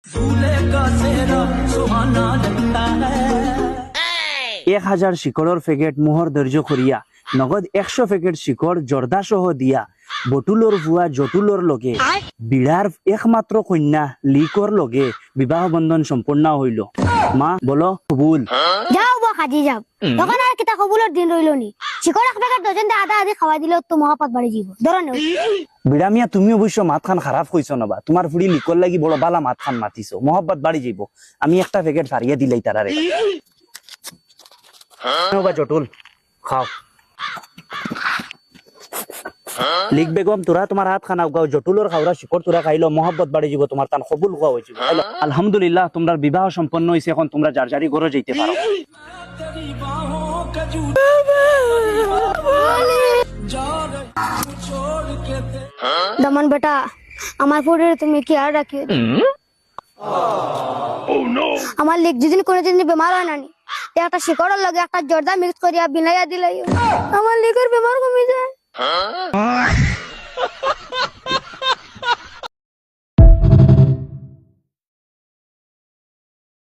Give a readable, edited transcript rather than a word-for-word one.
$1000 শিকড়ের প্যাকেট মোহর ধৈর্য করিয়া নগদ 100 প্যাকেট শিকড় জর্দা সহ দিয়া বটুলোর ভুয়া জটুলোর লগে বিড়ার একমাত্র কন্যা লিকর লগে বিবাহ বন্ধন সম্পূর্ণ হইল। মা বলো কবুল। যাও বা খাজি যাও, তখন আর কিতা কবুলের দিন রইল নি। শিকড় এক প্যাকেট ডজন দিয়ে আধা আধি খাওয়াই দিলে তো মহাপাত বাড়ি যাব। ধরো নেও বিড়া মিয়া, তুমি অবশ্য মাত খান খারাপ কইছো নবা, তোমার ফুড়ি লিকর লাগি বড় বালা মাত খান মাতিছো, মহব্বত বাড়ি যাইব। আমি একটা প্যাকেট ফারিয়ে দিলাই তারারে। বা জটুল খাও। লিখ বেগম, তোরা তোমার হাত খানা গাও, জটুলোর খাওয়া শিকড় তোরা খাইলো, মহব্বত বাড়ি যাব, তোমার তান কবুল হওয়া হয়েছিল। আলহামদুলিল্লাহ, তোমরা বিবাহ সম্পন্ন হয়েছে, এখন তোমরা যার যারি ঘরে যাইতে পারো। দমন বেটা, আমার ফুড়ে তুমি কি আর রাখিও। আমার লিখ যেদিন কোনোদিন বেমার হয় নানি, একটা শিকড়ের লগে একটা জর্দা মিক্স করিয়া বিনাইয়া দিলাই আমার লিখের বেমার